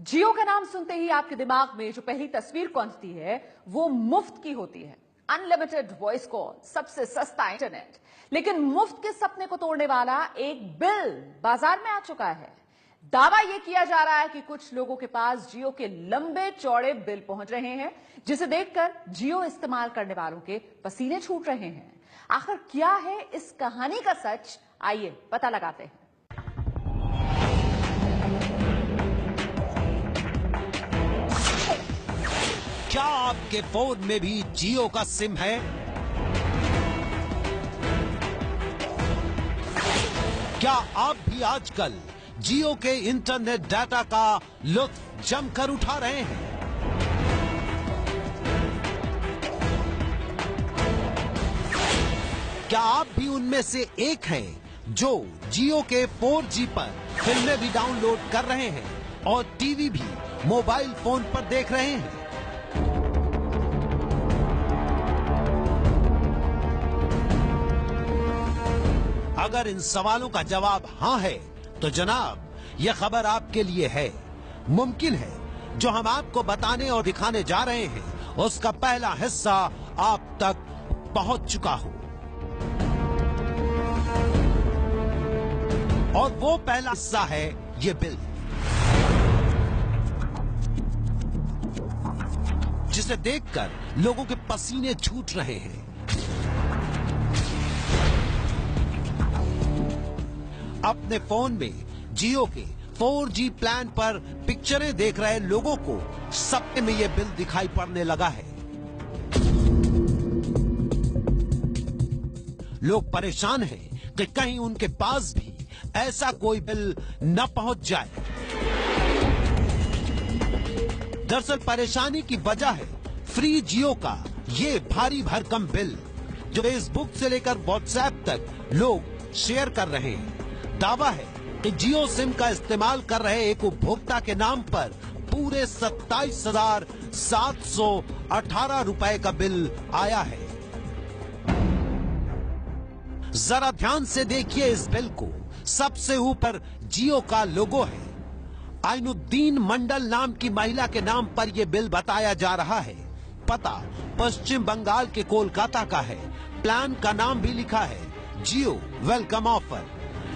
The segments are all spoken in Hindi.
जियो का नाम सुनते ही आपके दिमाग में जो पहली तस्वीर कौंधती है वो मुफ्त की होती है। अनलिमिटेड वॉइस कॉल, सबसे सस्ता इंटरनेट। लेकिन मुफ्त के सपने को तोड़ने वाला एक बिल बाजार में आ चुका है। दावा यह किया जा रहा है कि कुछ लोगों के पास जियो के लंबे चौड़े बिल पहुंच रहे हैं, जिसे देखकर जियो इस्तेमाल करने वालों के पसीने छूट रहे हैं। आखिर क्या है इस कहानी का सच, आइए पता लगाते हैं। क्या आपके फोन में भी जियो का सिम है? क्या आप भी आजकल जियो के इंटरनेट डाटा का लुत्फ जमकर उठा रहे हैं? क्या आप भी उनमें से एक हैं जो जियो के 4G पर फिल्में भी डाउनलोड कर रहे हैं और टीवी भी मोबाइल फोन पर देख रहे हैं? अगर इन सवालों का जवाब हाँ है तो जनाब यह खबर आपके लिए है। मुमकिन है जो हम आपको बताने और दिखाने जा रहे हैं उसका पहला हिस्सा आप तक पहुंच चुका हो। और वो पहला हिस्सा है ये बिल, जिसे देखकर लोगों के पसीने छूट रहे हैं। अपने फोन में जियो के 4G प्लान पर पिक्चरें देख रहे लोगों को सपने में यह बिल दिखाई पड़ने लगा है। लोग परेशान हैं कि कहीं उनके पास भी ऐसा कोई बिल न पहुंच जाए। दरअसल परेशानी की वजह है फ्री जियो का ये भारी भरकम बिल, जो फेसबुक से लेकर व्हाट्सएप तक लोग शेयर कर रहे हैं। दावा है कि जियो सिम का इस्तेमाल कर रहे एक उपभोक्ता के नाम पर पूरे 27,718 रुपए का बिल आया है। जरा ध्यान से देखिए इस बिल को। सबसे ऊपर जियो का लोगो है। आइनुद्दीन मंडल नाम की महिला के नाम पर यह बिल बताया जा रहा है। पता पश्चिम बंगाल के कोलकाता का है। प्लान का नाम भी लिखा है जियो वेलकम ऑफर।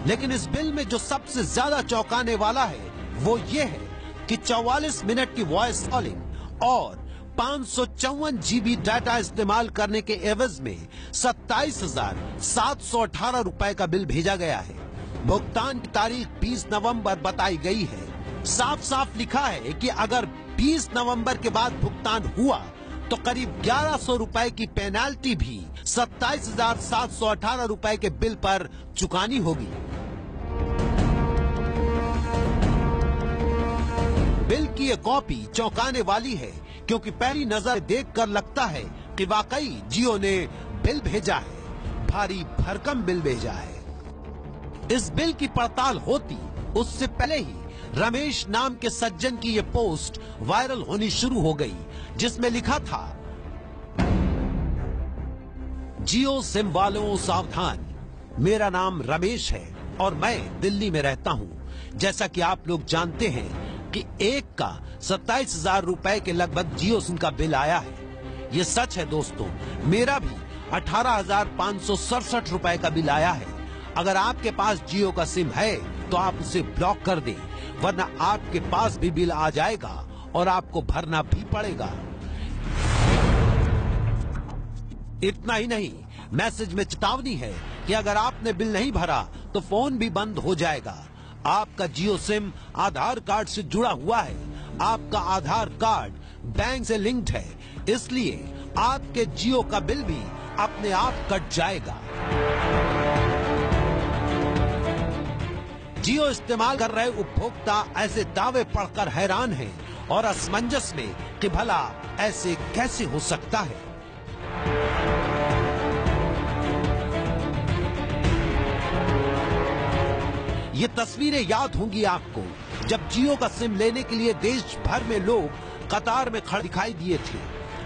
लेकिन इस बिल में जो सबसे ज्यादा चौंकाने वाला है वो ये है कि 44 मिनट की वॉइस कॉलिंग और 554 GB डाटा इस्तेमाल करने के एवज में 27,718 रुपए का बिल भेजा गया है। भुगतान की तारीख 20 नवंबर बताई गई है। साफ साफ लिखा है कि अगर 20 नवंबर के बाद भुगतान हुआ तो करीब 1100 रुपए की पेनाल्टी भी 27,718 रुपए के बिल पर चुकानी होगी। बिल की ये कॉपी चौंकाने वाली है, क्योंकि पहली नजर देखकर लगता है कि वाकई जियो ने बिल भेजा है, भारी भरकम बिल भेजा है। इस बिल की पड़ताल होती उससे पहले ही रमेश नाम के सज्जन की ये पोस्ट वायरल होनी शुरू हो गई, जिसमें लिखा था, जियो सिम वालों सावधान, मेरा नाम रमेश है और मैं दिल्ली में रहता हूं। जैसा कि आप लोग जानते हैं कि एक का 27,000 रुपए के लगभग जियो सिम का बिल आया है। ये सच है दोस्तों, मेरा भी 18,567 रुपए का बिल आया है। अगर आपके पास जियो का सिम है तो आप उसे ब्लॉक कर दें, वरना आपके पास भी बिल आ जाएगा और आपको भरना भी पड़ेगा। इतना ही नहीं, मैसेज में चेतावनी है कि अगर आपने बिल नहीं भरा तो फोन भी बंद हो जाएगा। आपका जियो सिम आधार कार्ड से जुड़ा हुआ है। आपका आधार कार्ड बैंक से लिंक्ड है, इसलिए आपके जियो का बिल भी अपने आप कट जाएगा। जियो इस्तेमाल कर रहे उपभोक्ता ऐसे दावे पढ़कर हैरान हैं और असमंजस में कि भला ऐसे कैसे हो सकता है। ये तस्वीरें याद होंगी आपको, जब जियो का सिम लेने के लिए देश भर में लोग कतार में खड़े दिखाई दिए थे।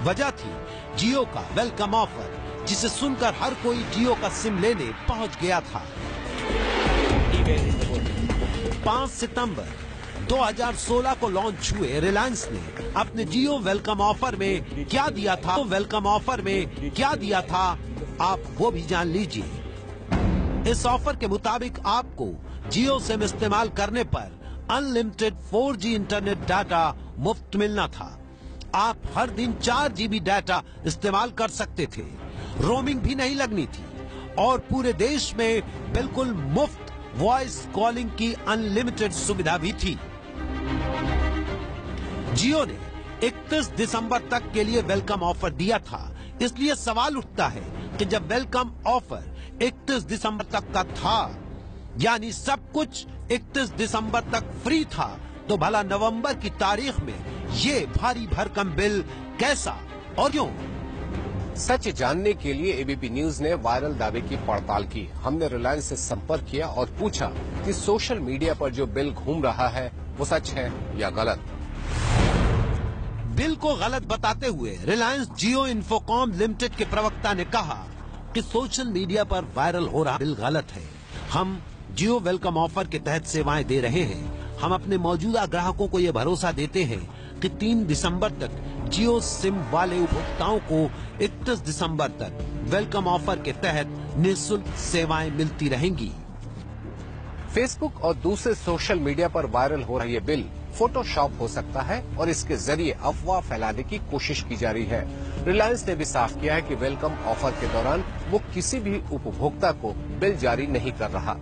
वजह थी जियो का वेलकम ऑफर, जिसे सुनकर हर कोई जियो का सिम लेने पहुंच गया था। 5 सितंबर 2016 को लॉन्च हुए रिलायंस ने अपने जियो वेलकम ऑफर में क्या दिया था, वेलकम ऑफर में क्या दिया था, आप वो भी जान लीजिए। इस ऑफर के मुताबिक आपको जियो सिम इस्तेमाल करने पर अनलिमिटेड 4G इंटरनेट डाटा मुफ्त मिलना था। आप हर दिन 4 GB डाटा इस्तेमाल कर सकते थे, रोमिंग भी नहीं लगनी थी और पूरे देश में बिल्कुल मुफ्त वॉइस कॉलिंग की अनलिमिटेड सुविधा भी थी। जियो ने 31 दिसंबर तक के लिए वेलकम ऑफर दिया था, इसलिए सवाल उठता है कि जब वेलकम ऑफर 31 दिसंबर तक का था, यानी सब कुछ 31 दिसंबर तक फ्री था, तो भला नवंबर की तारीख में ये भारी भरकम बिल कैसा और क्यों? सच जानने के लिए एबीपी न्यूज ने वायरल दावे की पड़ताल की। हमने रिलायंस से संपर्क किया और पूछा कि सोशल मीडिया पर जो बिल घूम रहा है वो सच है या गलत। बिल को गलत बताते हुए रिलायंस जियो इन्फोकॉम लिमिटेड के प्रवक्ता ने कहा कि सोशल मीडिया पर वायरल हो रहा बिल गलत है। हम जियो वेलकम ऑफर के तहत सेवाएं दे रहे हैं। हम अपने मौजूदा ग्राहकों को ये भरोसा देते हैं कि 3 दिसंबर तक जियो सिम वाले उपभोक्ताओं को 31 दिसंबर तक वेलकम ऑफर के तहत निःशुल्क सेवाएं मिलती रहेंगी। फेसबुक और दूसरे सोशल मीडिया पर वायरल हो रहा ये बिल फोटोशॉप हो सकता है और इसके जरिए अफवाह फैलाने की कोशिश की जा रही है। रिलायंस ने भी साफ किया है कि वेलकम ऑफर के दौरान वो किसी भी उपभोक्ता को बिल जारी नहीं कर रहा।